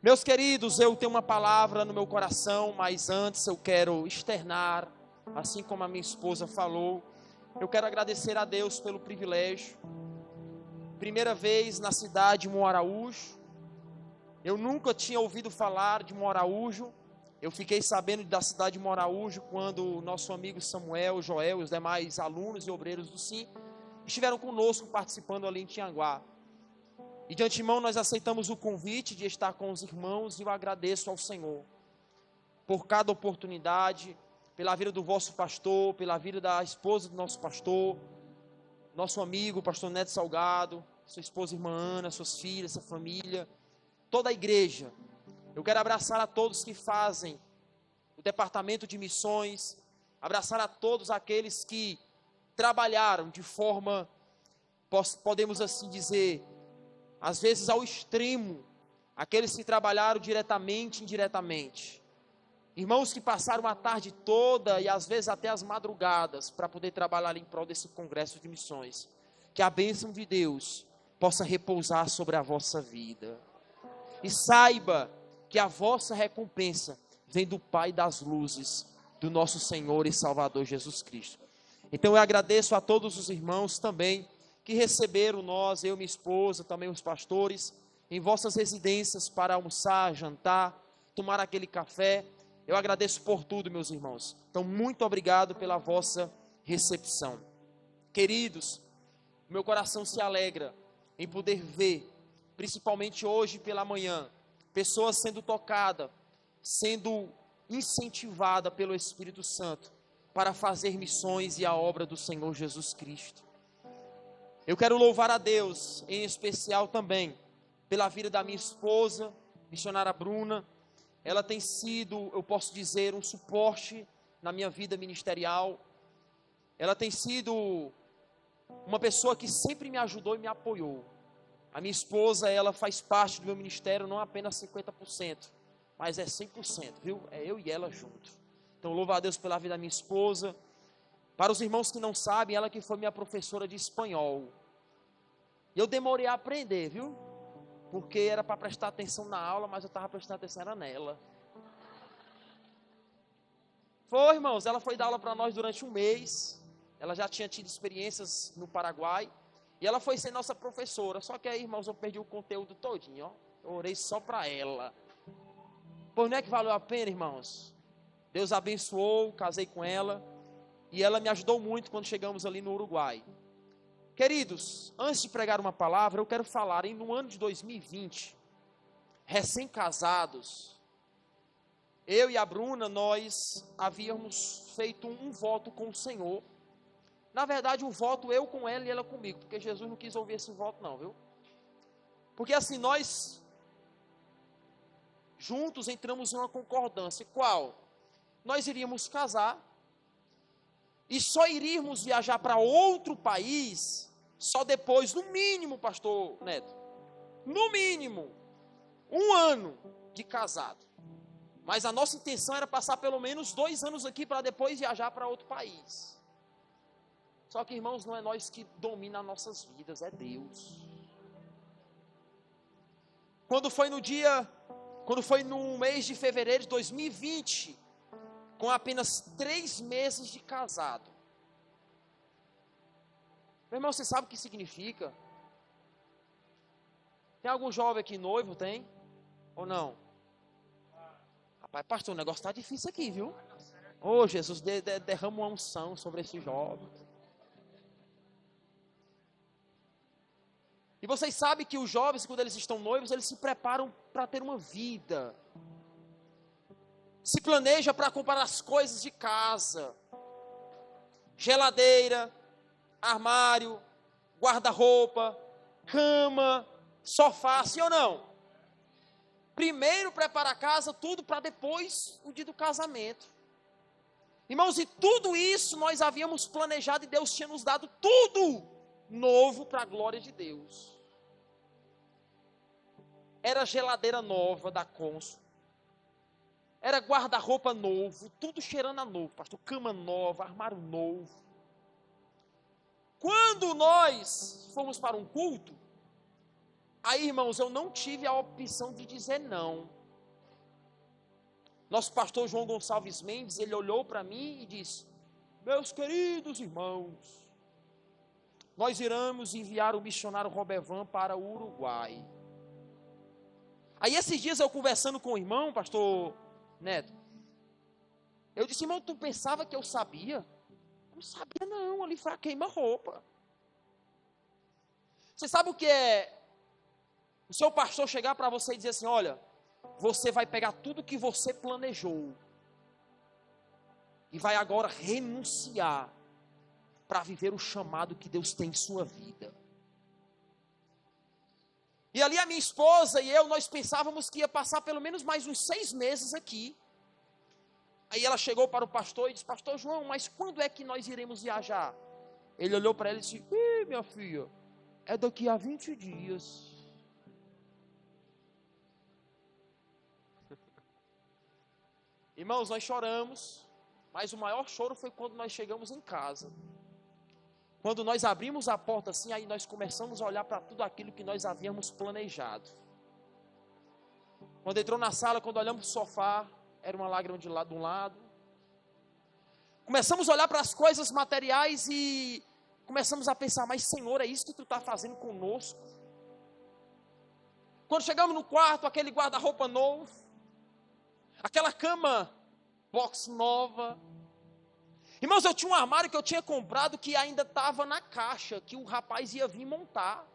Meus queridos, eu tenho uma palavra no meu coração, mas antes eu quero externar, assim como a minha esposa falou, eu quero agradecer a Deus pelo privilégio. Primeira vez na cidade de Moaraújo, eu nunca tinha ouvido falar de Moaraújo. Eu fiquei sabendo da cidade de Moaraújo quando o nosso amigo Samuel, Joel e os demais alunos e obreiros do SIM estiveram conosco participando ali em Tianguá. E de antemão nós aceitamos o convite de estar com os irmãos e eu agradeço ao Senhor por cada oportunidade, pela vida do vosso pastor, pela vida da esposa do nosso pastor, nosso amigo, o pastor Neto Salgado, sua esposa irmã Ana, suas filhas, sua família, toda a igreja. Eu quero abraçar a todos que fazem o departamento de missões, abraçar a todos aqueles que trabalharam de forma, podemos assim dizer, às vezes ao extremo, aqueles que trabalharam diretamente e indiretamente. Irmãos que passaram a tarde toda e às vezes até as madrugadas para poder trabalhar em prol desse congresso de missões. Que a bênção de Deus possa repousar sobre a vossa vida. E saiba que a vossa recompensa vem do Pai das luzes, do nosso Senhor e Salvador Jesus Cristo. Então eu agradeço a todos os irmãos também que receberam nós, eu, minha esposa, também os pastores, em vossas residências para almoçar, jantar, tomar aquele café. Eu agradeço por tudo, meus irmãos. Então, muito obrigado pela vossa recepção. Queridos, meu coração se alegra em poder ver, principalmente hoje pela manhã, pessoas sendo tocadas, sendo incentivadas pelo Espírito Santo para fazer missões e a obra do Senhor Jesus Cristo. Eu quero louvar a Deus, em especial também, pela vida da minha esposa, missionária Bruna. Ela tem sido, eu posso dizer, um suporte na minha vida ministerial. Ela tem sido uma pessoa que sempre me ajudou e me apoiou. A minha esposa, ela faz parte do meu ministério, não apenas 50%, mas é 100%, viu? É eu e ela junto. Então, louvo a Deus pela vida da minha esposa. Para os irmãos que não sabem, ela que foi minha professora de espanhol. E eu demorei a aprender, viu? Porque era para prestar atenção na aula, mas eu estava prestando atenção era nela. Foi, irmãos, ela foi dar aula para nós durante um mês. Ela já tinha tido experiências no Paraguai. E ela foi ser nossa professora. Só que aí, irmãos, eu perdi o conteúdo todinho, ó. Eu orei só para ela. Pois não é que valeu a pena, irmãos? Deus abençoou, casei com ela. E ela me ajudou muito quando chegamos ali no Uruguai. Queridos, antes de pregar uma palavra, eu quero falar no ano de 2020, recém-casados, eu e a Bruna, nós havíamos feito um voto com o Senhor. Na verdade, um voto eu com ela e ela comigo, porque Jesus não quis ouvir esse voto não, viu? Porque assim, nós juntos entramos em uma concordância. Qual? Nós iríamos casar e só iríamos viajar para outro país só depois, no mínimo, pastor Neto, no mínimo, 1 ano de casado. Mas a nossa intenção era passar pelo menos 2 anos aqui para depois viajar para outro país. Só que, irmãos, não é nós que domina as nossas vidas, é Deus. Quando foi no mês de fevereiro de 2020, com apenas 3 meses de casado. Meu irmão, você sabe o que significa? Tem algum jovem aqui noivo, tem? Ou não? Rapaz, pastor, o negócio está difícil aqui, viu? Ô, Jesus, derrama uma unção sobre esse jovem. E vocês sabem que os jovens, quando eles estão noivos, eles se preparam para ter uma vida. Se planeja para comprar as coisas de casa. Geladeira, armário, guarda-roupa, cama, sofá, sim ou não? Primeiro prepara a casa, tudo para depois o dia do casamento. Irmãos, e tudo isso nós havíamos planejado e Deus tinha nos dado tudo novo para a glória de Deus. Era geladeira nova da Consul. Era guarda-roupa novo, tudo cheirando a novo, pastor, cama nova, armário novo. Quando nós fomos para um culto, Aí, irmãos, eu não tive a opção de dizer não. Nosso pastor João Gonçalves Mendes, ele olhou para mim e disse: meus queridos irmãos, nós iremos enviar o missionário Robervan para o Uruguai. Aí esses dias eu conversando com o irmão, pastor Neto, eu disse: irmão, tu pensava que eu sabia? Eu não sabia não, ali foi a queima-roupa. Você sabe o que é o seu pastor chegar para você e dizer assim: olha, você vai pegar tudo que você planejou e vai agora renunciar para viver o chamado que Deus tem em sua vida. E ali a minha esposa e eu, nós pensávamos que ia passar pelo menos mais uns 6 meses aqui. Aí ela chegou para o pastor e disse: pastor João, mas quando é que nós iremos viajar? Ele olhou para ela e disse: minha filha, é daqui a 20 dias. Irmãos, nós choramos, mas o maior choro foi quando nós chegamos em casa. Quando nós abrimos a porta assim, aí nós começamos a olhar para tudo aquilo que nós havíamos planejado. Quando entrou na sala, quando olhamos para o sofá, era uma lágrima de um lado. Começamos a olhar para as coisas materiais e começamos a pensar: mas Senhor, é isso que tu está fazendo conosco? Quando chegamos no quarto, aquele guarda-roupa novo, aquela cama box nova. Irmãos, eu tinha um armário que eu tinha comprado que ainda estava na caixa, que o rapaz ia vir montar.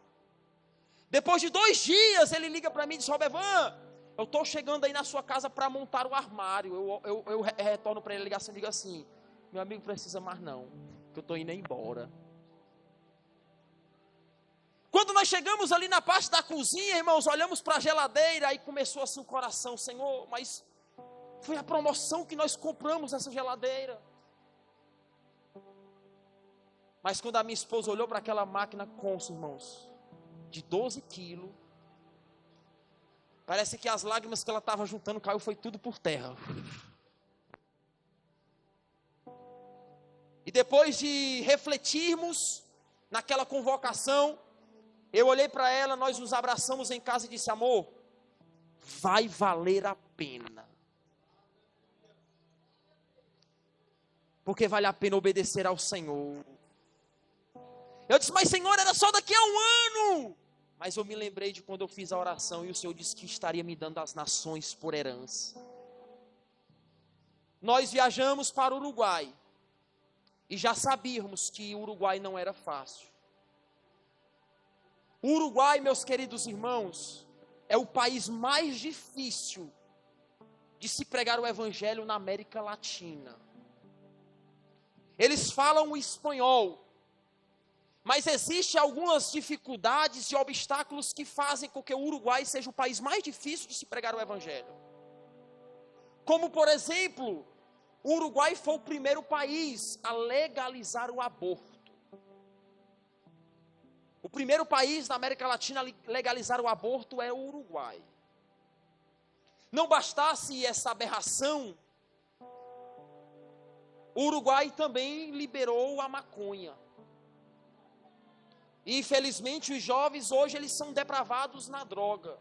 Depois de 2 dias, ele liga para mim e diz: Robervan, eu estou chegando aí na sua casa para montar o armário. Eu retorno para ele a ligação e digo assim: meu amigo, precisa mais não, que eu estou indo embora. Quando nós chegamos ali na parte da cozinha, irmãos, olhamos para a geladeira e começou assim o coração: Senhor, mas foi a promoção que nós compramos essa geladeira. Mas quando a minha esposa olhou para aquela máquina Consul, irmãos, de 12 quilos, parece que as lágrimas que ela estava juntando caiu, foi tudo por terra. E depois de refletirmos naquela convocação, eu olhei para ela, nós nos abraçamos em casa e disse: amor, vai valer a pena. Porque vale a pena obedecer ao Senhor. Eu disse: mas Senhor, era só daqui a 1 ano. Mas eu me lembrei de quando eu fiz a oração e o Senhor disse que estaria me dando as nações por herança. Nós viajamos para o Uruguai. E já sabíamos que o Uruguai não era fácil. O Uruguai, meus queridos irmãos, é o país mais difícil de se pregar o evangelho na América Latina. Eles falam o espanhol, mas existem algumas dificuldades e obstáculos que fazem com que o Uruguai seja o país mais difícil de se pregar o evangelho. Como, por exemplo, o Uruguai foi o primeiro país a legalizar o aborto. O primeiro país na América Latina a legalizar o aborto é o Uruguai. Não bastasse essa aberração, o Uruguai também liberou a maconha. E infelizmente os jovens hoje eles são depravados na droga.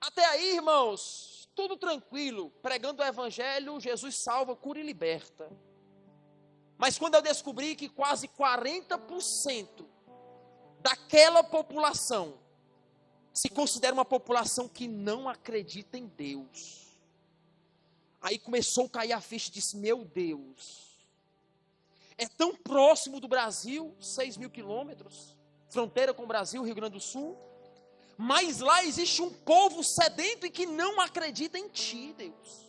Até aí, irmãos, tudo tranquilo, pregando o evangelho, Jesus salva, cura e liberta. Mas quando eu descobri que quase 40% daquela população se considera uma população que não acredita em Deus, aí começou a cair a ficha e disse: meu Deus, é tão próximo do Brasil, 6.000 quilômetros, fronteira com o Brasil, Rio Grande do Sul, mas lá existe um povo sedento e que não acredita em Ti, Deus.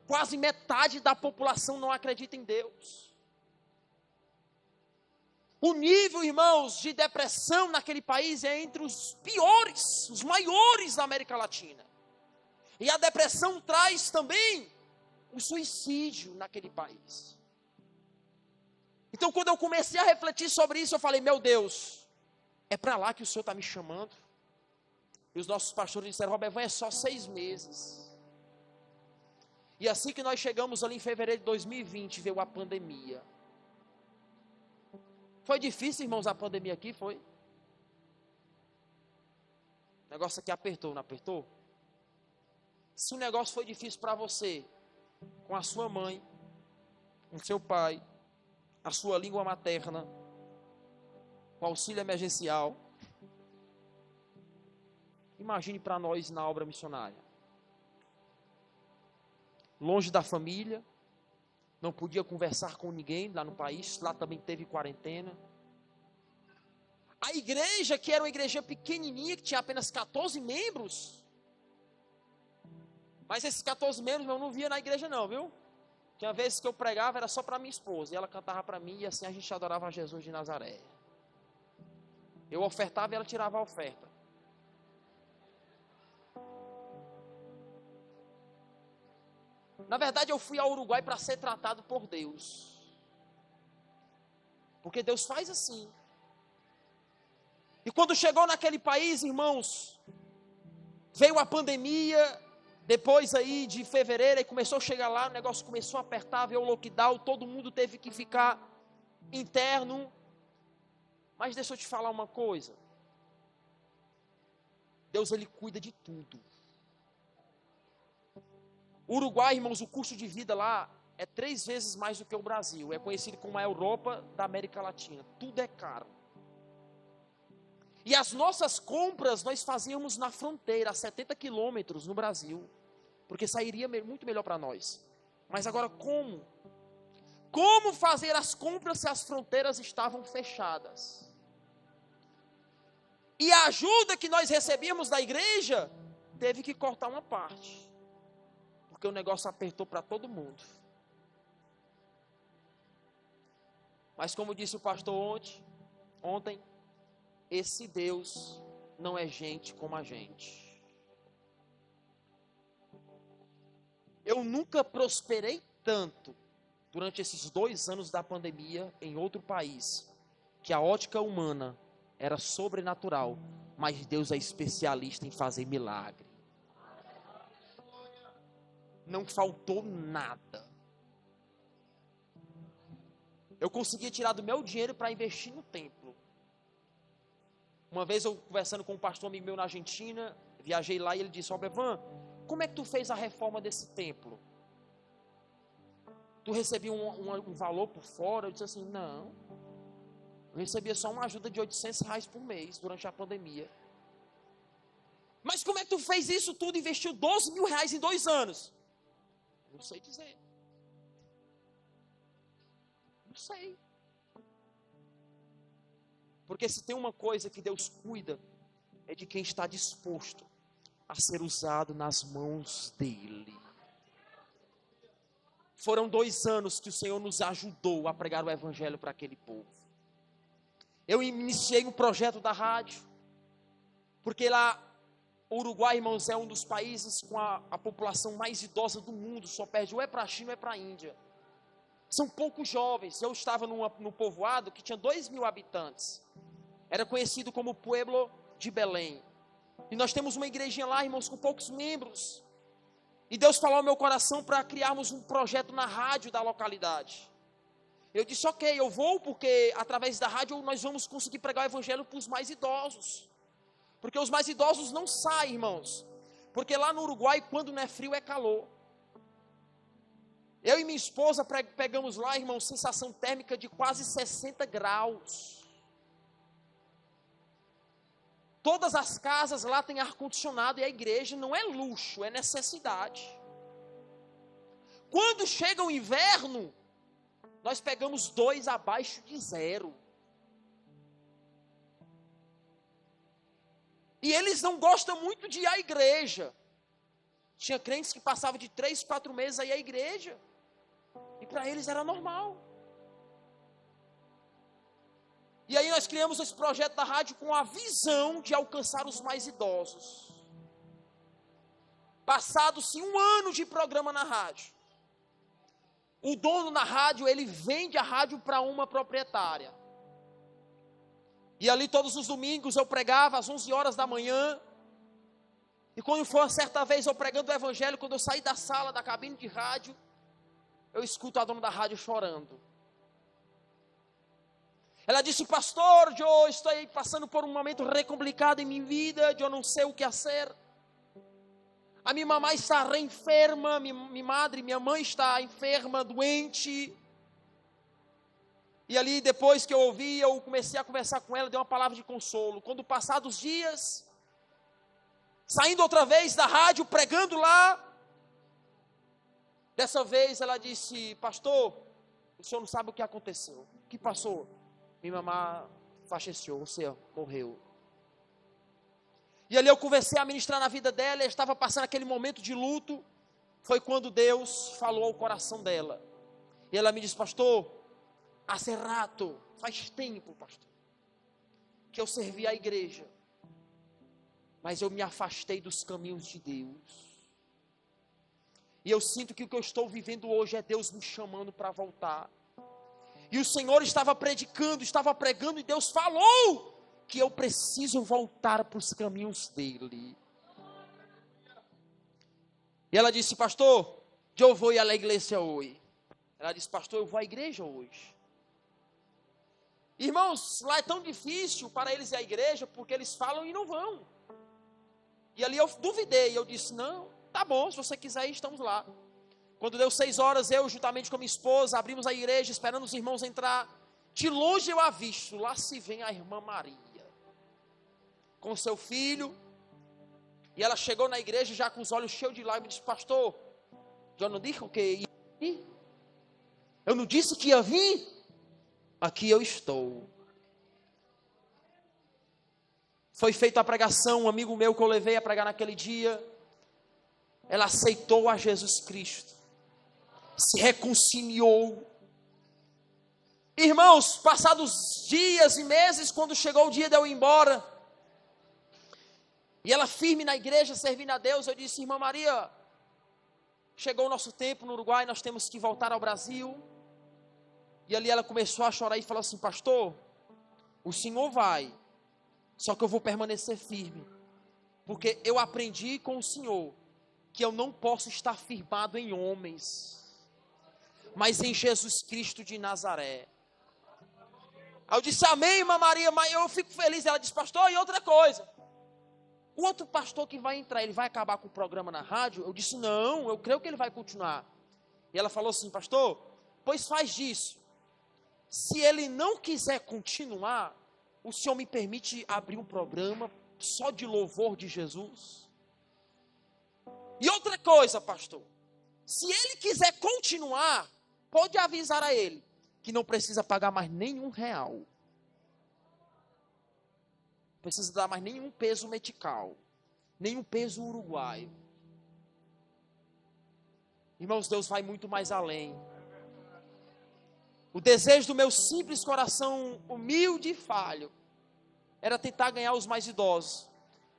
Quase metade da população não acredita em Deus. O nível, irmãos, de depressão naquele país é entre os piores, os maiores da América Latina. E a depressão traz também o suicídio naquele país. Então, quando eu comecei a refletir sobre isso, eu falei: meu Deus, é para lá que o Senhor está me chamando? E os nossos pastores disseram: Robervan, é só 6 meses. E assim que nós chegamos ali em fevereiro de 2020, veio a pandemia. Foi difícil, irmãos, a pandemia aqui, foi? O negócio aqui apertou, não apertou? Se o negócio foi difícil para você, com a sua mãe, com seu pai, a sua língua materna, com auxílio emergencial, imagine para nós na obra missionária. Longe da família, não podia conversar com ninguém lá no país, lá também teve quarentena. A igreja, que era uma igreja pequenininha, que tinha apenas 14 membros, mas esses 14 membros eu não via na igreja não, viu? Tinha vezes que eu pregava, era só para minha esposa, e ela cantava para mim, e assim a gente adorava Jesus de Nazaré. Eu ofertava e ela tirava a oferta. Na verdade, eu fui ao Uruguai para ser tratado por Deus. Porque Deus faz assim. E quando chegou naquele país, irmãos, veio a pandemia, depois aí de fevereiro, e começou a chegar lá, o negócio começou a apertar, veio o lockdown, todo mundo teve que ficar interno. Mas deixa eu te falar uma coisa. Deus, Ele cuida de tudo. O Uruguai, irmãos, o custo de vida lá é 3 vezes mais do que o Brasil. É conhecido como a Europa da América Latina. Tudo é caro. E as nossas compras nós fazíamos na fronteira, a 70 quilômetros no Brasil. Porque sairia muito melhor para nós. Mas agora como? Como fazer as compras se as fronteiras estavam fechadas? E a ajuda que nós recebíamos da igreja, teve que cortar uma parte. Porque o negócio apertou para todo mundo. Mas como disse o pastor ontem, esse Deus não é gente como a gente. Eu nunca prosperei tanto durante esses 2 anos da pandemia em outro país, que a ótica humana era sobrenatural, mas Deus é especialista em fazer milagre. Não faltou nada. Eu conseguia tirar do meu dinheiro para investir no templo. Uma vez eu conversando com um pastor amigo meu na Argentina, viajei lá e ele disse: ó, Bevan, como é que tu fez a reforma desse templo? Tu recebia um valor por fora? Eu disse assim, não. Eu recebia só uma ajuda de R$800 por mês durante a pandemia. Mas como é que tu fez isso tudo? Investiu R$12 mil em 2 anos? Não sei dizer. Não sei. Porque se tem uma coisa que Deus cuida, é de quem está disposto a ser usado nas mãos dEle. Foram 2 anos que o Senhor nos ajudou a pregar o Evangelho para aquele povo. Eu iniciei um projeto da rádio, porque lá, o Uruguai, irmãos, é um dos países com a população mais idosa do mundo, só perde ou é para a China ou é para a Índia. São poucos jovens. Eu estava no povoado que tinha 2 mil habitantes. Era conhecido como Pueblo de Belém. E nós temos uma igrejinha lá, irmãos, com poucos membros. E Deus falou ao meu coração para criarmos um projeto na rádio da localidade. Eu disse, ok, eu vou, porque através da rádio nós vamos conseguir pregar o evangelho para os mais idosos. Porque os mais idosos não saem, irmãos. Porque lá no Uruguai, quando não é frio, é calor. Eu e minha esposa pegamos lá, irmãos, sensação térmica de quase 60 graus. Todas as casas lá têm ar-condicionado e a igreja não é luxo, é necessidade. Quando chega o inverno, nós pegamos 2 abaixo de 0. E eles não gostam muito de ir à igreja. Tinha crentes que passavam de 3, 4 meses aí à igreja. E para eles era normal. E aí nós criamos esse projeto da rádio com a visão de alcançar os mais idosos. Passado-se 1 ano de programa na rádio, o dono da rádio, ele vende a rádio para uma proprietária. E ali todos os domingos eu pregava às 11 horas da manhã. E quando foi uma certa vez eu pregando o evangelho, quando eu saí da sala, da cabine de rádio, eu escuto a dona da rádio chorando. Ela disse: pastor, eu estou passando por um momento complicado em minha vida, eu não sei o que fazer. A minha mamãe está enferma, minha mãe está enferma, doente. E ali, depois que eu ouvi, eu comecei a conversar com ela, dei uma palavra de consolo. Quando passados os dias, saindo outra vez da rádio, pregando lá, dessa vez ela disse: pastor, o senhor não sabe o que aconteceu. O que passou? Minha mamãe faleceu, ou seja, morreu. E ali eu comecei a ministrar na vida dela, ela estava passando aquele momento de luto. Foi quando Deus falou ao coração dela. E ela me disse: pastor, há rato, faz tempo, pastor, que eu servi a igreja, mas eu me afastei dos caminhos de Deus. E eu sinto que o que eu estou vivendo hoje é Deus me chamando para voltar. E o Senhor estava predicando, estava pregando, e Deus falou que eu preciso voltar para os caminhos dele. E ela disse: pastor, eu vou ir à igreja hoje. Ela disse: pastor, eu vou à igreja hoje. Irmãos, lá é tão difícil para eles ir à igreja, porque eles falam e não vão. E ali eu duvidei, eu disse: não, tá bom, se você quiser ir, estamos lá. Quando deu 6 horas, eu juntamente com a minha esposa, abrimos a igreja, esperando os irmãos entrar. De longe eu avisto, lá se vem a irmã Maria, com seu filho. E ela chegou na igreja já com os olhos cheios de lágrimas e disse: pastor, eu não disse o que ia vir? Eu não disse que ia vir? Aqui eu estou. Foi feita a pregação, um amigo meu que eu levei a pregar naquele dia, ela aceitou a Jesus Cristo, se reconciliou. Irmãos, passados dias e meses, quando chegou o dia de eu ir embora, e ela firme na igreja, servindo a Deus, eu disse: irmã Maria, chegou o nosso tempo no Uruguai, nós temos que voltar ao Brasil. E ali ela começou a chorar e falou assim: pastor, o senhor vai, só que eu vou permanecer firme, porque eu aprendi com o senhor, que eu não posso estar firmado em homens, mas em Jesus Cristo de Nazaré. Aí eu disse: amém, irmã Maria, mas eu fico feliz. Ela disse: pastor, e outra coisa, o outro pastor que vai entrar, ele vai acabar com o programa na rádio? Eu disse: não, eu creio que ele vai continuar. E ela falou assim: pastor, pois faz disso. Se ele não quiser continuar, o senhor me permite abrir um programa só de louvor de Jesus? E outra coisa, pastor, se ele quiser continuar, pode avisar a ele que não precisa pagar mais nenhum real. Não precisa dar mais nenhum peso metical, nenhum peso uruguaio. Irmãos, Deus vai muito mais além. O desejo do meu simples coração humilde e falho era tentar ganhar os mais idosos.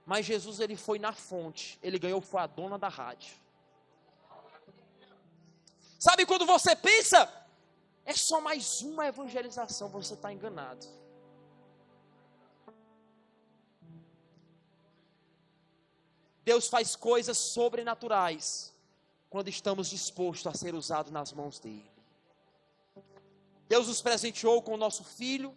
Mas Jesus, ele foi na fonte. Ele ganhou, foi a dona da rádio. Sabe quando você pensa, é só mais uma evangelização, você está enganado. Deus faz coisas sobrenaturais quando estamos dispostos a ser usados nas mãos dele. Deus nos presenteou com o nosso filho,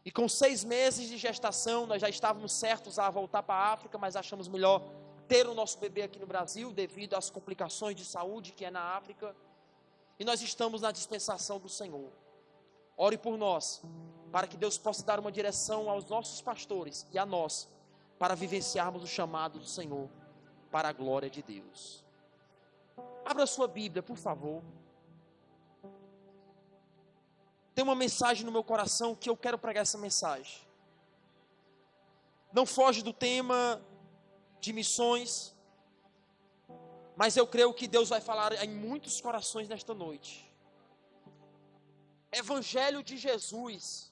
e com 6 meses de gestação, nós já estávamos certos a voltar para a África, mas achamos melhor ter o nosso bebê aqui no Brasil, devido às complicações de saúde que é na África, e nós estamos na dispensação do Senhor. Ore por nós, para que Deus possa dar uma direção aos nossos pastores e a nós, para vivenciarmos o chamado do Senhor, para a glória de Deus. Abra sua Bíblia, por favor. Tem uma mensagem no meu coração que eu quero pregar essa mensagem. Não foge do tema de missões, mas eu creio que Deus vai falar em muitos corações nesta noite. Evangelho de Jesus,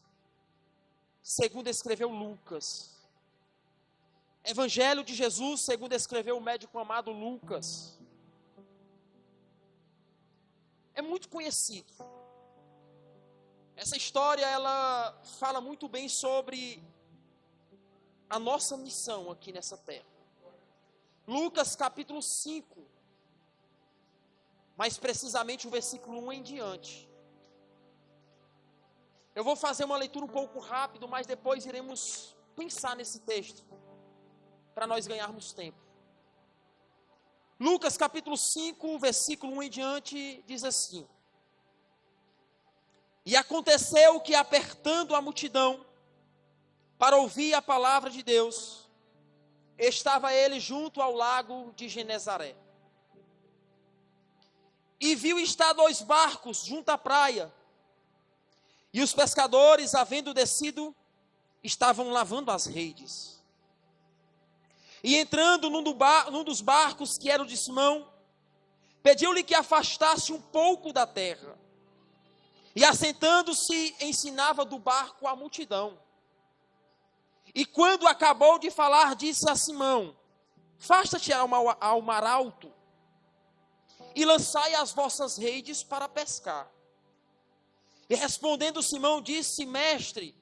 segundo escreveu Lucas. Evangelho de Jesus, segundo escreveu o médico amado Lucas. É muito conhecido. Essa história, ela fala muito bem sobre a nossa missão aqui nessa terra. Lucas capítulo 5, mais precisamente o versículo 1 em diante. Eu vou fazer uma leitura um pouco rápido, mas depois iremos pensar nesse texto, para nós ganharmos tempo. Lucas capítulo 5, versículo 1 em diante, diz assim: E aconteceu que, apertando a multidão para ouvir a palavra de Deus, estava ele junto ao lago de Genezaré. E viu estar 2 barcos junto à praia, e os pescadores, havendo descido, estavam lavando as redes. E entrando num dos barcos, que era o de Simão, pediu-lhe que afastasse um pouco da terra. E assentando-se, ensinava do barco a multidão. E quando acabou de falar, disse a Simão: Afasta-te ao mar alto, e lançai as vossas redes para pescar. E respondendo Simão, disse: Mestre,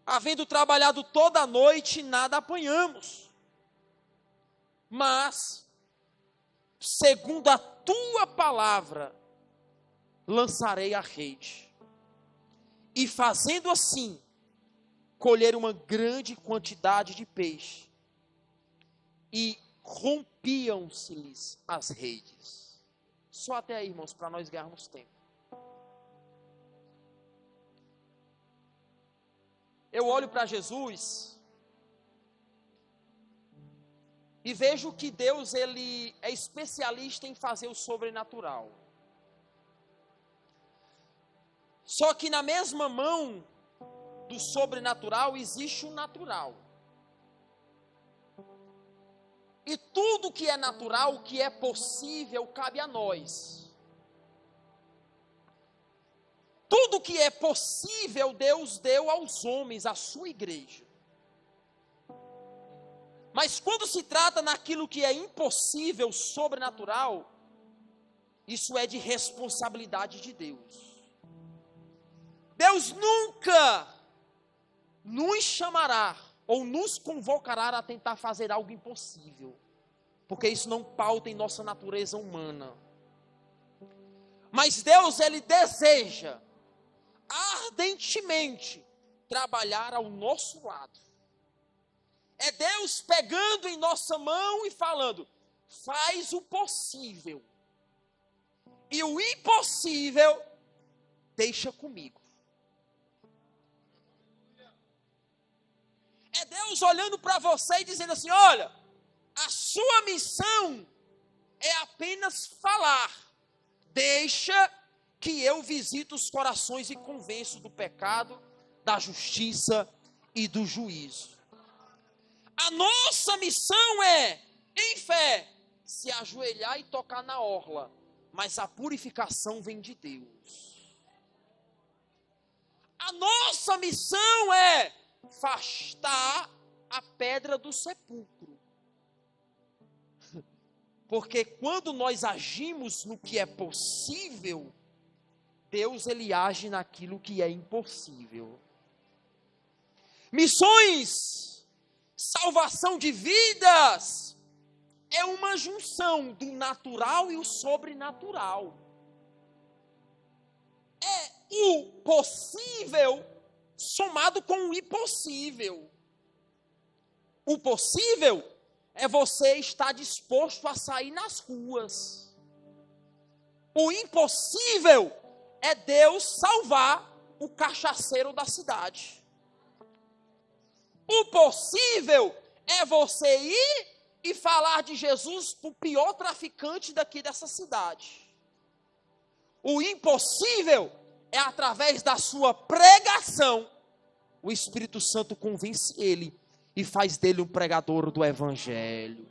havendo trabalhado toda a noite, nada apanhamos. Mas, segundo a tua palavra, lançarei a rede. E fazendo assim, colheram uma grande quantidade de peixe. E rompiam-se-lhes as redes. Só até aí, irmãos, para nós ganharmos tempo. Eu olho para Jesus e vejo que Deus, ele é especialista em fazer o sobrenatural. Só que na mesma mão do sobrenatural existe o natural. E tudo que é natural, que é possível, cabe a nós. Tudo que é possível, Deus deu aos homens, à sua igreja. Mas quando se trata naquilo que é impossível, sobrenatural, isso é de responsabilidade de Deus. Deus nunca nos chamará ou nos convocará a tentar fazer algo impossível, porque isso não pauta em nossa natureza humana. Mas Deus, ele deseja ardentemente trabalhar ao nosso lado. É Deus pegando em nossa mão e falando: faz o possível, e o impossível deixa comigo. É Deus olhando para você e dizendo assim: olha, a sua missão é apenas falar, deixa que eu visito os corações e convenço do pecado, da justiça e do juízo. A nossa missão é, em fé, se ajoelhar e tocar na orla, mas a purificação vem de Deus. A nossa missão é afastar a pedra do sepulcro. Porque quando nós agimos no que é possível, Deus, ele age naquilo que é impossível. Missões, salvação de vidas, é uma junção do natural e o sobrenatural. É o possível somado com o impossível. O possível é você estar disposto a sair nas ruas. O impossível é Deus salvar o cachaceiro da cidade. O possível é você ir e falar de Jesus para o pior traficante daqui dessa cidade. O impossível é através da sua pregação, o Espírito Santo convence ele e faz dele um pregador do Evangelho.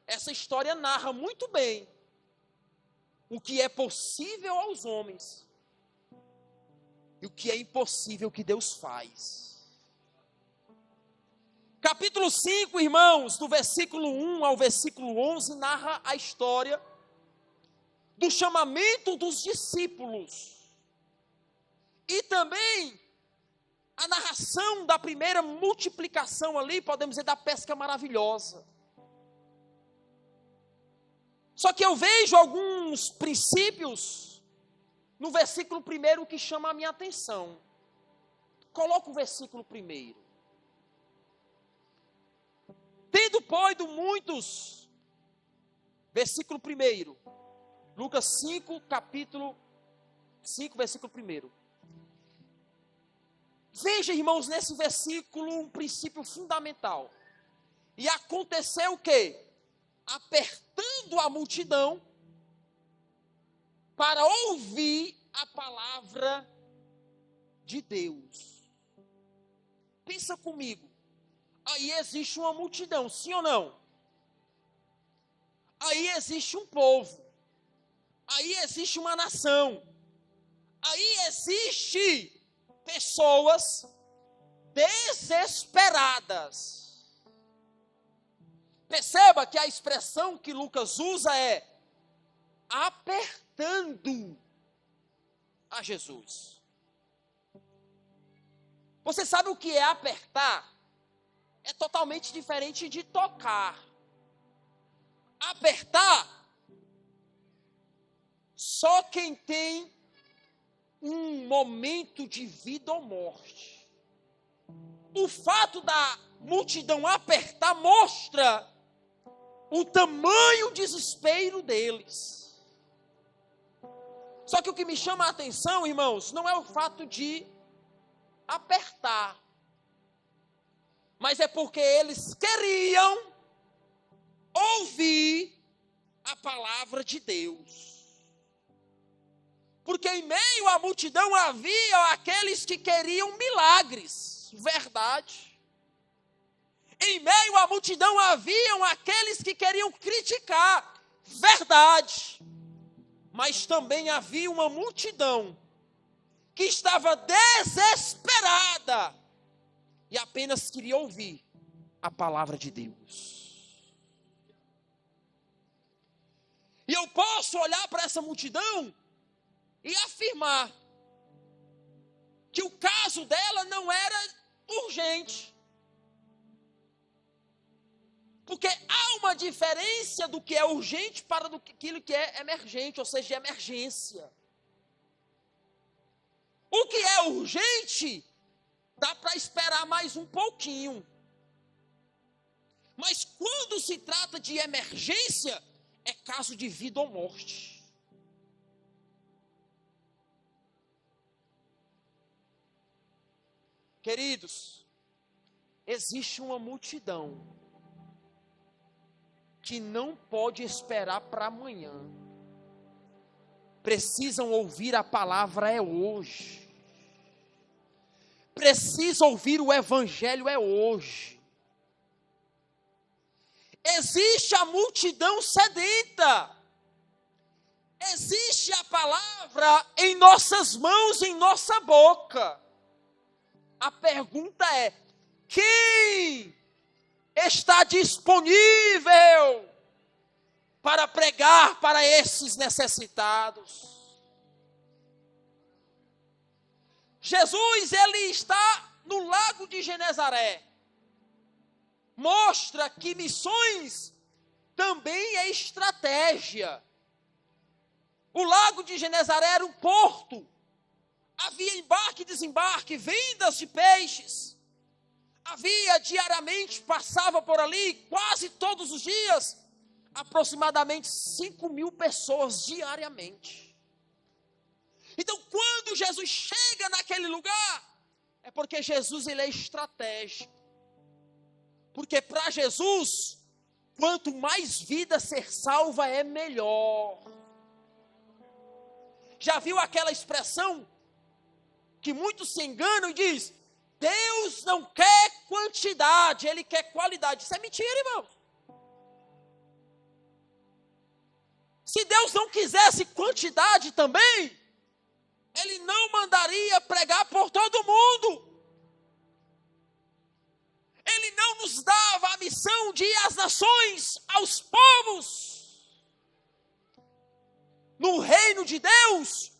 Essa história narra muito bem o que é possível aos homens e o que é impossível que Deus faz. Capítulo 5, irmãos, do versículo 1 ao versículo 11, narra a história do chamamento dos discípulos. E também a narração da primeira multiplicação ali, podemos dizer, da pesca maravilhosa. Só que eu vejo alguns princípios no versículo 1 que chama a minha atenção. Coloca o versículo 1. Tendo, pois, muitos, versículo 1, Lucas 5, capítulo 5, versículo 1. Veja, irmãos, nesse versículo um princípio fundamental. E aconteceu o quê? Apertando a multidão para ouvir a palavra de Deus. Pensa comigo. Aí existe uma multidão, sim ou não? Aí existe um povo. Aí existe uma nação. Aí existe pessoas desesperadas. Perceba que a expressão que Lucas usa é apertando a Jesus. Você sabe o que é apertar? É totalmente diferente de tocar. Apertar, só quem tem um momento de vida ou morte. O fato da multidão apertar mostra o tamanho desespero deles. Só que o que me chama a atenção, irmãos, não é o fato de apertar, mas é porque eles queriam ouvir a palavra de Deus. Porque em meio à multidão havia aqueles que queriam milagres, verdade. Em meio à multidão haviam aqueles que queriam criticar, verdade. Mas também havia uma multidão que estava desesperada e apenas queria ouvir a palavra de Deus. E eu posso olhar para essa multidão e afirmar que o caso dela não era urgente. Porque há uma diferença do que é urgente para aquilo que é emergente, ou seja, de emergência. O que é urgente, dá para esperar mais um pouquinho. Mas quando se trata de emergência, é caso de vida ou morte. Queridos, existe uma multidão que não pode esperar para amanhã. Precisam ouvir a palavra é hoje. Precisa ouvir o evangelho é hoje. Existe a multidão sedenta. Existe a palavra em nossas mãos, em nossa boca. A pergunta é: quem está disponível para pregar para esses necessitados? Jesus, ele está no lago de Genezaré. Mostra que missões também é estratégia. O lago de Genezaré era um porto. Havia embarque e desembarque, vendas de peixes. Havia diariamente, passava por ali, quase todos os dias, aproximadamente 5.000 pessoas diariamente. Então, quando Jesus chega naquele lugar, é porque Jesus, ele é estratégico. Porque para Jesus, quanto mais vida ser salva, é melhor. Já viu aquela expressão que muitos se enganam e diz: Deus não quer quantidade, Ele quer qualidade. Isso é mentira, irmão. Se Deus não quisesse quantidade também, Ele não mandaria pregar por todo mundo. Ele não nos dava a missão de ir às nações, aos povos. No reino de Deus,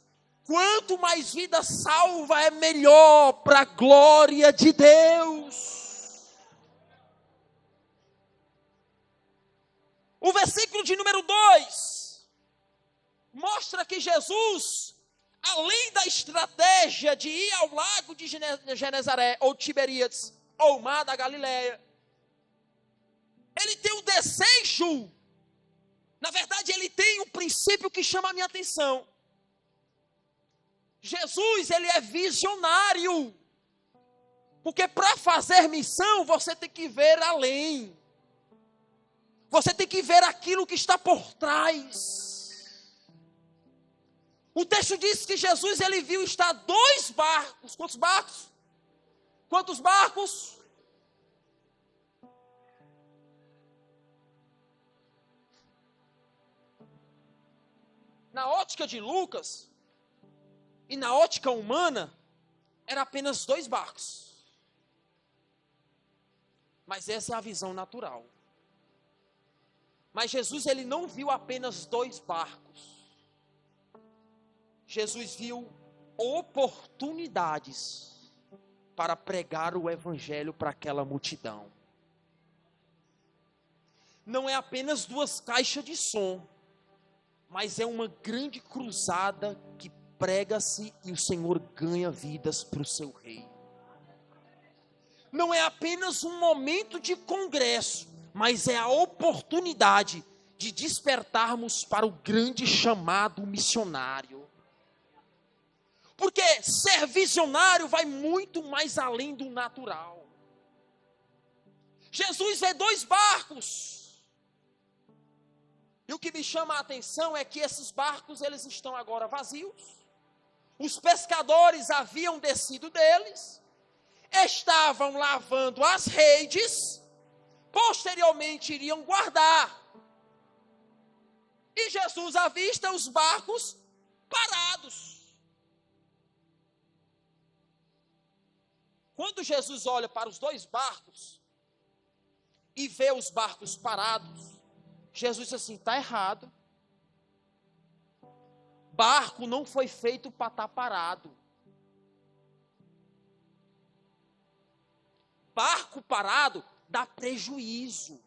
quanto mais vida salva é melhor para a glória de Deus. O versículo de número 2 mostra que Jesus além da estratégia de ir ao lago de Genezaré, ou Tiberíades, ou mar da Galileia, ele tem um desejo, na verdade ele tem um princípio que chama a minha atenção. Jesus, ele é visionário, porque para fazer missão, você tem que ver além, você tem que ver aquilo que está por trás. O texto diz que Jesus, ele viu estar 2 barcos, quantos barcos? Quantos barcos? Na ótica de Lucas, e na ótica humana, era apenas 2 barcos. Mas essa é a visão natural. Mas Jesus, ele não viu apenas 2 barcos. Jesus viu oportunidades para pregar o evangelho para aquela multidão. Não é apenas 2 caixas de som, mas é uma grande cruzada que prega-se e o Senhor ganha vidas para o seu reino. Não é apenas um momento de congresso, mas é a oportunidade de despertarmos para o grande chamado missionário. Porque ser visionário vai muito mais além do natural. Jesus vê 2 barcos. E o que me chama a atenção é que esses barcos, eles estão agora vazios. Os pescadores haviam descido deles, estavam lavando as redes, posteriormente iriam guardar. E Jesus avista os barcos parados. Quando Jesus olha para os 2 barcos e vê os barcos parados, Jesus diz assim: está errado. Barco não foi feito para estar parado. Barco parado dá prejuízo.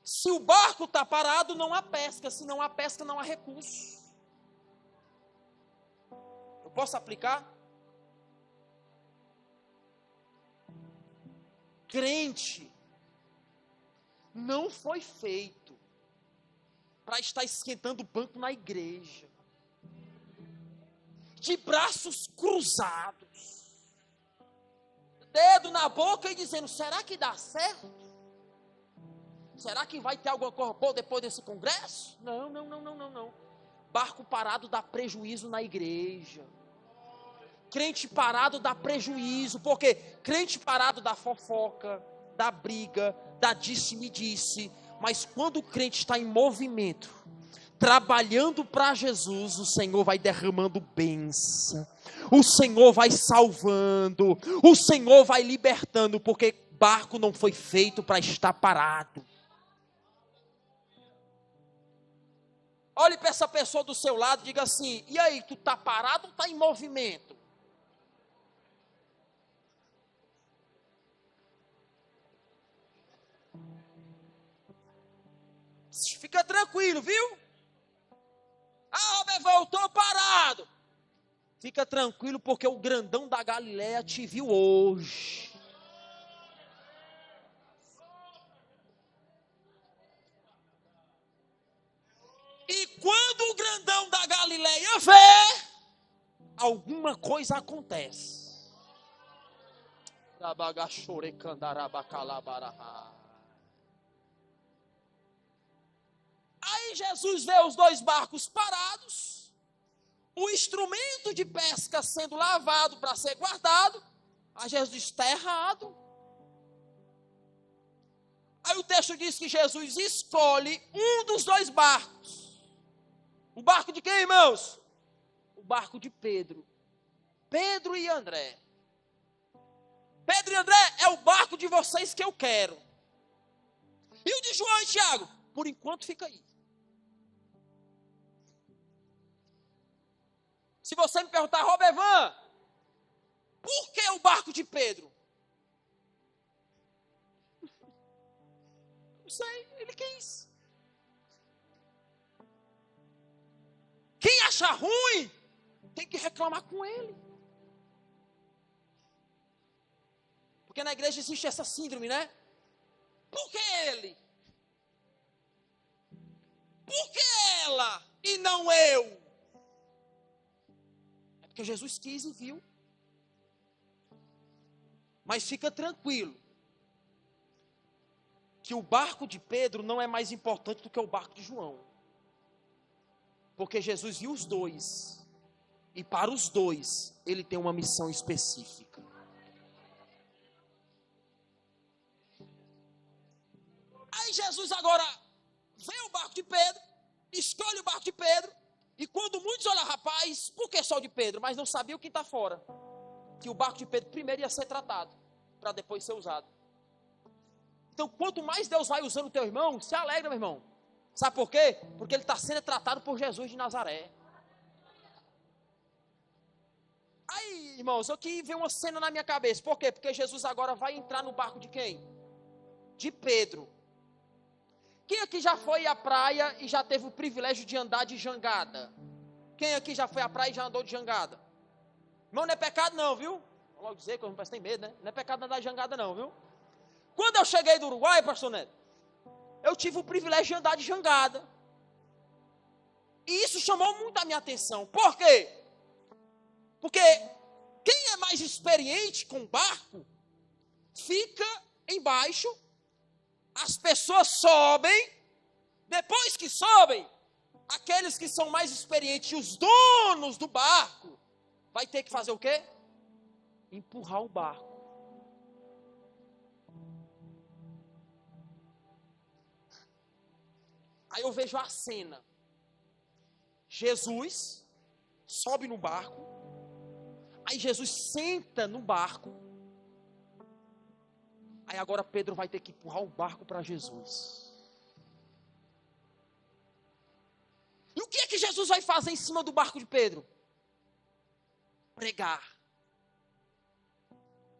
Se o barco está parado, não há pesca. Se não há pesca, não há recurso. Eu posso aplicar? Crente não foi feito para estar esquentando o banco na igreja, de braços cruzados, dedo na boca e dizendo: será que dá certo? Será que vai ter alguma coisa boa depois desse congresso? Não. Barco parado dá prejuízo na igreja. Crente parado dá prejuízo, porque crente parado dá fofoca, dá briga, dá disse-me-disse. Mas quando o crente está em movimento, trabalhando para Jesus, o Senhor vai derramando bênção, o Senhor vai salvando, o Senhor vai libertando, porque barco não foi feito para estar parado. Olhe para essa pessoa do seu lado e diga assim: e aí, tu está parado ou está em movimento? Fica tranquilo, viu? Ah, Robert, voltou parado. Fica tranquilo, porque o grandão da Galileia te viu hoje. E quando o grandão da Galileia vê, alguma coisa acontece. Aí Jesus vê os 2 barcos parados, o instrumento de pesca sendo lavado para ser guardado. Aí Jesus diz: está errado. Aí o texto diz que Jesus escolhe um dos 2 barcos. O barco de quem, irmãos? O barco de Pedro. Pedro e André. Pedro e André, é o barco de vocês que eu quero. E o de João e Tiago? Por enquanto fica aí. Se você me perguntar: Robervan, por que o barco de Pedro? Não sei, ele quis. Quem acha ruim, tem que reclamar com ele. Porque na igreja existe essa síndrome, né? Por que ele? Por que ela e não eu? É porque Jesus quis e viu. Mas fica tranquilo, que o barco de Pedro não é mais importante do que o barco de João. Porque Jesus viu os dois. E para os dois, ele tem uma missão específica. Aí Jesus agora vê o barco de Pedro, escolhe o barco de Pedro, e quando muitos olham, rapaz, por que só o de Pedro? Mas não sabia o que está fora. Que o barco de Pedro primeiro ia ser tratado, para depois ser usado. Então, quanto mais Deus vai usando o teu irmão, se alegra, meu irmão. Sabe por quê? Porque ele está sendo tratado por Jesus de Nazaré. Aí, irmãos, aqui vem uma cena na minha cabeça. Por quê? Porque Jesus agora vai entrar no barco de quem? De Pedro. Quem aqui já foi à praia e já teve o privilégio de andar de jangada? Quem aqui já foi à praia e já andou de jangada? Irmão, não é pecado não, viu? Vou logo dizer que eu não tem medo, né? Não é pecado andar de jangada não, viu? Quando eu cheguei do Uruguai, pastor Neto, eu tive o privilégio de andar de jangada. E isso chamou muito a minha atenção. Por quê? Porque quem é mais experiente com barco, fica embaixo, as pessoas sobem, depois que sobem, aqueles que são mais experientes, os donos do barco, vai ter que fazer o quê? Empurrar o barco. Aí eu vejo a cena. Jesus sobe no barco. Aí Jesus senta no barco. Aí agora Pedro vai ter que empurrar o barco para Jesus. E o que é que Jesus vai fazer em cima do barco de Pedro? Pregar.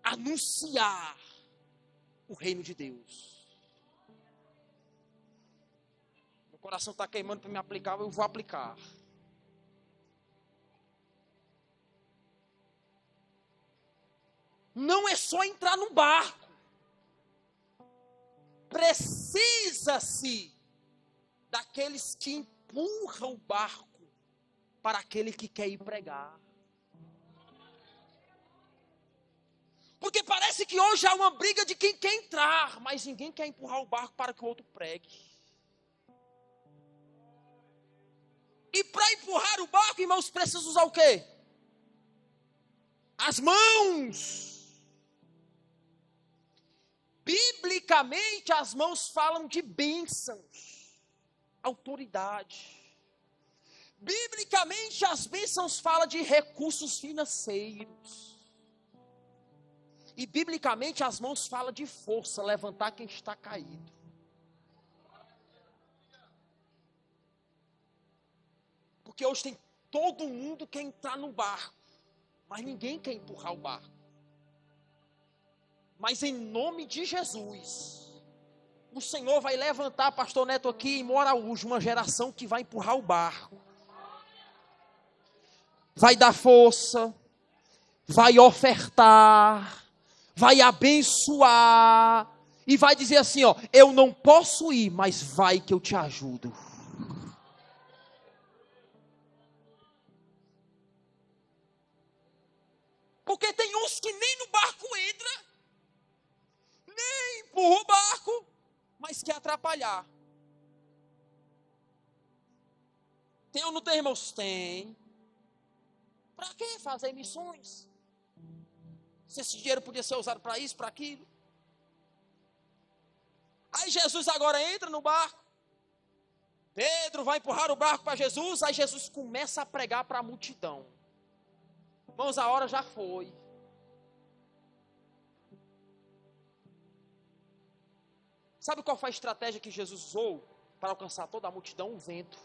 Anunciar o reino de Deus. Meu coração está queimando para me aplicar, eu vou aplicar. Não é só entrar no barco. Precisa-se daqueles que empurram o barco para aquele que quer ir pregar. Porque parece que hoje há uma briga de quem quer entrar, mas ninguém quer empurrar o barco para que o outro pregue. E para empurrar o barco, irmãos, precisa usar o quê? As mãos. Biblicamente, as mãos falam de bênçãos, autoridade. Biblicamente, as bênçãos falam de recursos financeiros. E biblicamente, as mãos falam de força, levantar quem está caído. Porque hoje tem todo mundo que quer entrar no barco, mas ninguém quer empurrar o barco. Mas em nome de Jesus, o Senhor vai levantar, pastor Neto aqui em Moraújo, uma geração que vai empurrar o barco. Vai dar força, vai ofertar, vai abençoar, e vai dizer assim, ó, eu não posso ir, mas vai que eu te ajudo. Porque tem uns que nem no barco entra, nem empurra o barco, mas quer atrapalhar. Tem ou não tem, irmãos? Tem. Para que fazer missões? Se esse dinheiro podia ser usado para isso, para aquilo. Aí Jesus agora entra no barco. Pedro vai empurrar o barco para Jesus. Aí Jesus começa a pregar para a multidão. Irmãos, a hora já foi. Sabe qual foi a estratégia que Jesus usou para alcançar toda a multidão? O vento.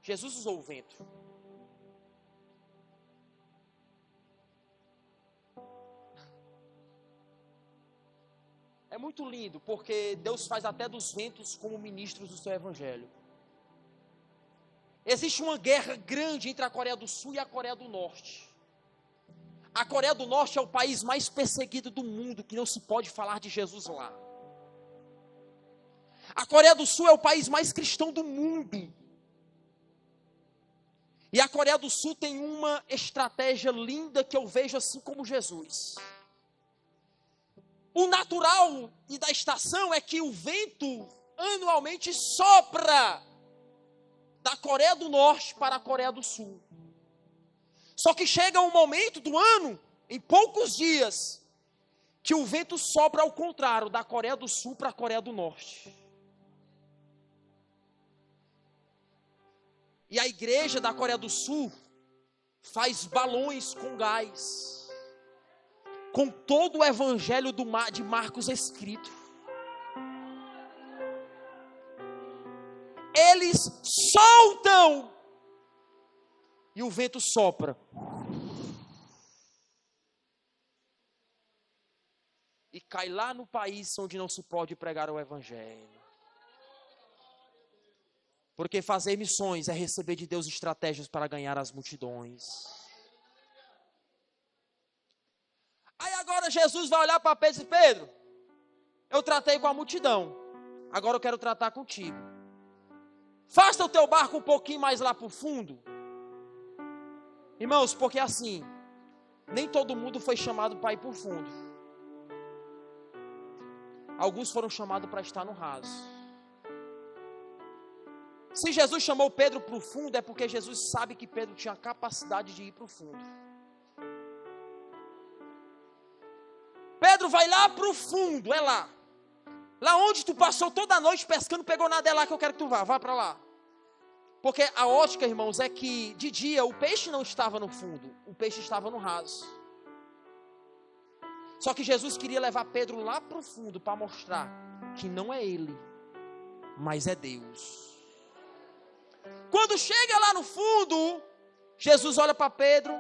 Jesus usou o vento. É muito lindo, porque Deus faz até dos ventos como ministros do seu evangelho. Existe uma guerra grande entre a Coreia do Sul e a Coreia do Norte. A Coreia do Norte é o país mais perseguido do mundo, que não se pode falar de Jesus lá. A Coreia do Sul é o país mais cristão do mundo. E a Coreia do Sul tem uma estratégia linda que eu vejo assim como Jesus. O natural e da estação é que o vento anualmente sopra da Coreia do Norte para a Coreia do Sul. Só que chega um momento do ano, em poucos dias, que o vento sopra ao contrário, da Coreia do Sul para a Coreia do Norte. E a igreja da Coreia do Sul faz balões com gás, com todo o evangelho de Marcos escrito. Eles soltam e o vento sopra. E cai lá no país onde não se pode pregar o evangelho. Porque fazer missões é receber de Deus estratégias para ganhar as multidões. Aí agora Jesus vai olhar para Pedro e dizer: Pedro, eu tratei com a multidão, agora eu quero tratar contigo. Faça o teu barco um pouquinho mais lá para o fundo. Irmãos, porque assim, nem todo mundo foi chamado para ir para o fundo. Alguns foram chamados para estar no raso. Se Jesus chamou Pedro para o fundo, é porque Jesus sabe que Pedro tinha a capacidade de ir para o fundo. Pedro vai lá para o fundo, é lá. Lá onde tu passou toda a noite pescando, pegou nada, é lá que eu quero que tu vá para lá. Porque a ótica, irmãos, é que de dia o peixe não estava no fundo, o peixe estava no raso. Só que Jesus queria levar Pedro lá para o fundo para mostrar que não é ele, mas é Deus. Quando chega lá no fundo, Jesus olha para Pedro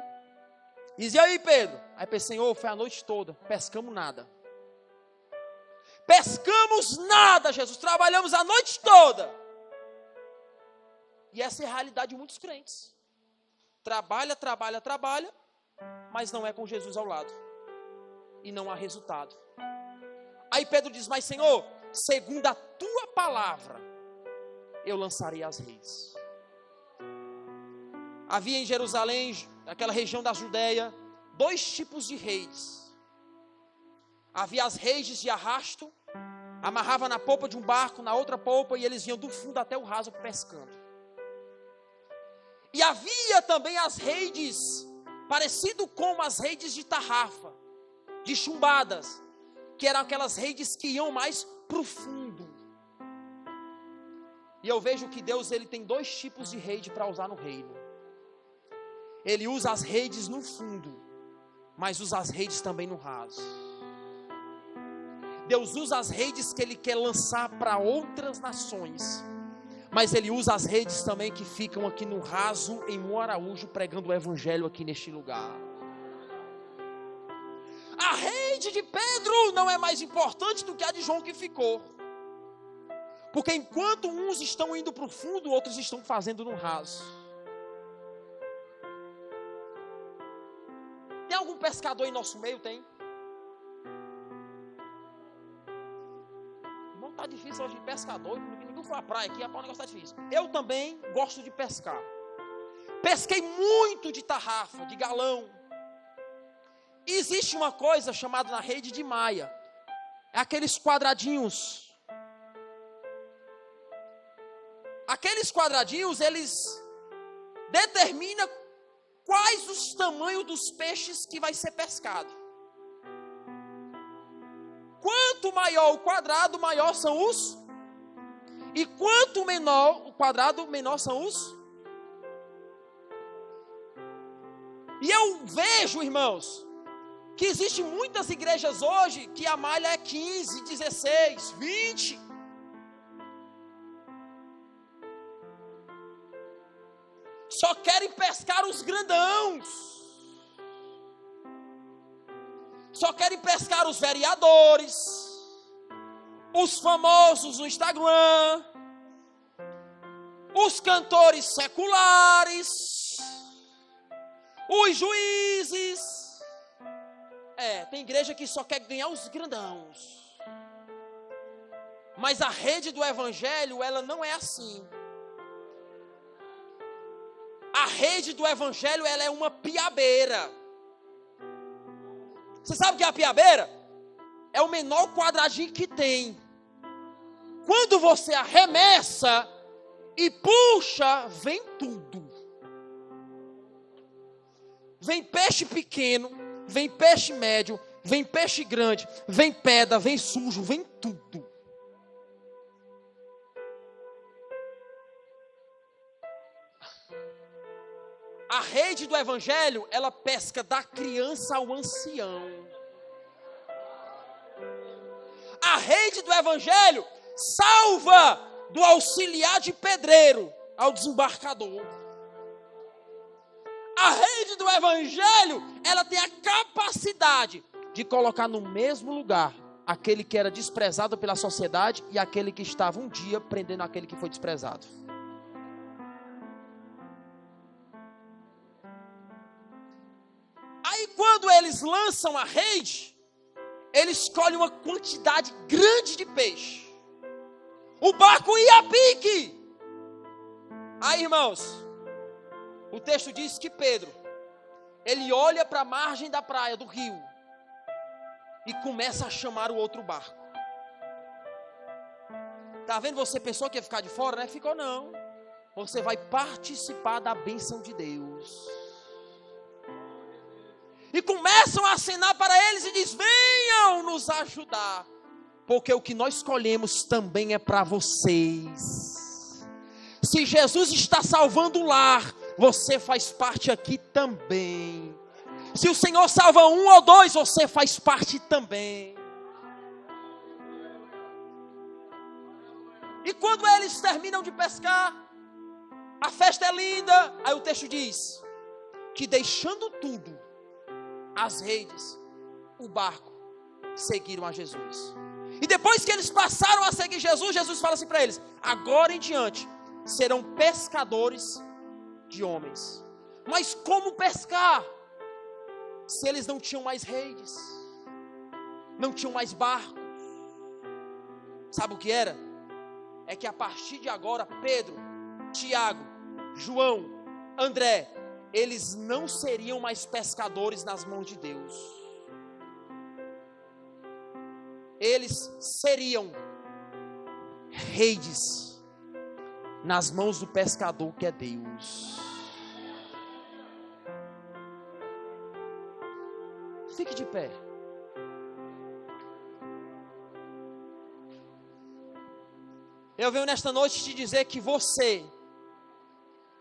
e diz: e aí, Pedro? Aí Pedro: Senhor, foi a noite toda, pescamos nada. Pescamos nada, Jesus, trabalhamos a noite toda. E essa é a realidade de muitos crentes. Trabalha, mas não é com Jesus ao lado. E não há resultado. Aí Pedro diz: mas Senhor, segundo a tua palavra, eu lançarei as redes. Havia em Jerusalém, naquela região da Judeia, 2 tipos de redes. Havia as redes de arrasto, amarrava na polpa de um barco, na outra polpa, e eles iam do fundo até o raso pescando. E havia também as redes, parecido com as redes de tarrafa, de chumbadas, que eram aquelas redes que iam mais para o fundo. E eu vejo que Deus, ele tem 2 tipos de rede para usar no reino. Ele usa as redes no fundo, mas usa as redes também no raso. Deus usa as redes que ele quer lançar para outras nações, mas ele usa as redes também que ficam aqui no raso, em Moaraújo, pregando o evangelho aqui neste lugar. A rede de Pedro não é mais importante do que a de João que ficou. Porque enquanto uns estão indo para o fundo, outros estão fazendo no raso. Tem algum pescador em nosso meio? Tem? Não está difícil hoje de pescador. Ninguém foi à praia aqui, o negócio está difícil. Eu também gosto de pescar. Pesquei muito de tarrafa, de galão. E existe uma coisa chamada na rede de malha. É aqueles quadradinhos. Aqueles quadradinhos, eles determinam quais os tamanhos dos peixes que vai ser pescado. Quanto maior o quadrado, maior são os. E quanto menor o quadrado, menor são os. E eu vejo, irmãos, que existem muitas igrejas hoje que a malha é 15, 16, 20. Só querem pescar os grandãos. Só querem pescar os vereadores, os famosos no Instagram. os cantores seculares, os juízes. Tem igreja que só quer ganhar os grandãos. Mas a rede do evangelho, ela não é assim. A rede do evangelho, ela é uma piabeira. Você sabe o que é a piabeira? É o menor quadradinho que tem. Quando você arremessa e puxa, vem tudo. Vem peixe pequeno, vem peixe médio, vem peixe grande, vem pedra, vem sujo, vem tudo. A rede do evangelho, ela pesca da criança ao ancião. A rede do evangelho salva do auxiliar de pedreiro ao desembarcador. A rede do evangelho, ela tem a capacidade de colocar no mesmo lugar aquele que era desprezado pela sociedade e aquele que estava um dia prendendo aquele que foi desprezado. Aí quando eles lançam a rede, eles escolhem uma quantidade grande de peixe. O barco ia a pique. Aí, irmãos, o texto diz que Pedro, ele olha para a margem da praia, do rio, e começa a chamar o outro barco. Tá vendo? Você pensou que ia ficar de fora, né? Ficou não. Você vai participar da bênção de Deus. E começam a acenar para eles e diz: venham nos ajudar, porque o que nós escolhemos também é para vocês. Se Jesus está salvando o lar, você faz parte aqui também. Se o Senhor salva um ou dois, você faz parte também. E quando eles terminam de pescar, a festa é linda. Aí o texto diz que deixando tudo, as redes, o barco, seguiram a Jesus. E depois que eles passaram a seguir Jesus, Jesus fala assim para eles: agora em diante serão pescadores de homens. Mas como pescar? Se eles não tinham mais redes, não tinham mais barcos. Sabe o que era? É que a partir de agora, Pedro, Tiago, João, André, eles não seriam mais pescadores nas mãos de Deus. Eles seriam redes nas mãos do pescador que é Deus. Fique de pé. Eu venho nesta noite te dizer que você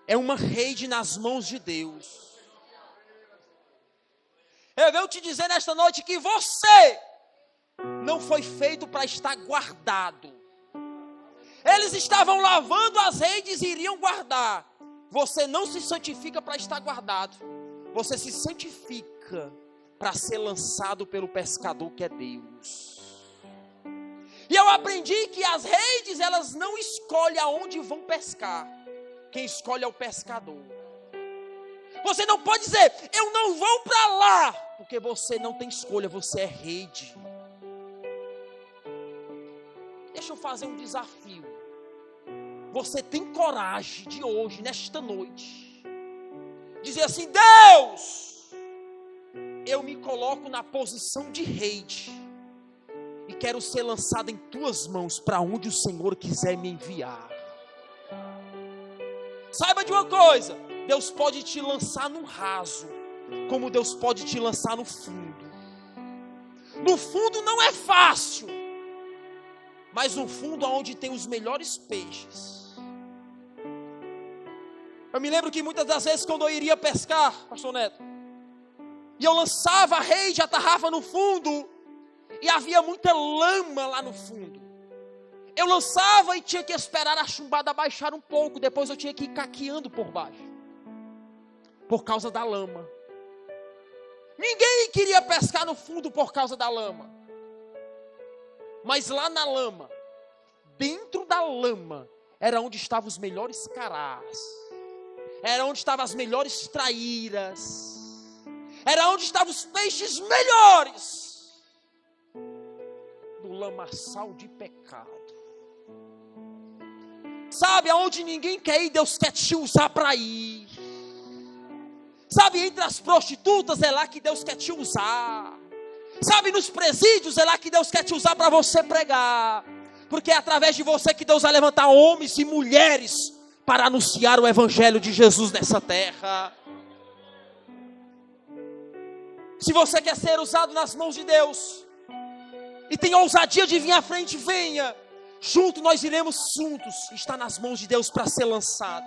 é uma rede nas mãos de Deus. Eu venho te dizer nesta noite que você não foi feito para estar guardado. Eles estavam lavando as redes e iriam guardar. Você não se santifica para estar guardado. Você se santifica para ser lançado pelo pescador que é Deus. E eu aprendi que as redes, elas não escolhem aonde vão pescar. Quem escolhe é o pescador. Você não pode dizer: eu não vou para lá, porque você não tem escolha, você é rede. Deixa eu fazer um desafio. Você tem coragem de hoje, nesta noite, dizer assim: Deus, eu me coloco na posição de rede e quero ser lançado em tuas mãos para onde o Senhor quiser me enviar. Saiba de uma coisa: Deus pode te lançar no raso, como Deus pode te lançar no fundo. No fundo não é fácil, mas no fundo onde tem os melhores peixes. Eu me lembro que muitas das vezes quando eu iria pescar, pastor Neto, e eu lançava a rede, a tarrafa no fundo, e havia muita lama lá no fundo. Eu lançava e tinha que esperar a chumbada baixar um pouco, depois eu tinha que ir caqueando por baixo, por causa da lama. Ninguém queria pescar no fundo por causa da lama. Mas lá na lama, dentro da lama, era onde estavam os melhores carás, era onde estavam as melhores traíras, era onde estavam os peixes melhores do lamaçal de pecado. Sabe, aonde ninguém quer ir, Deus quer te usar para ir. Sabe, entre as prostitutas é lá que Deus quer te usar. Sabe, nos presídios é lá que Deus quer te usar para você pregar. Porque é através de você que Deus vai levantar homens e mulheres para anunciar o evangelho de Jesus nessa terra. Se você quer ser usado nas mãos de Deus e tem ousadia de vir à frente, venha. Junto nós iremos juntos estar nas mãos de Deus para ser lançado.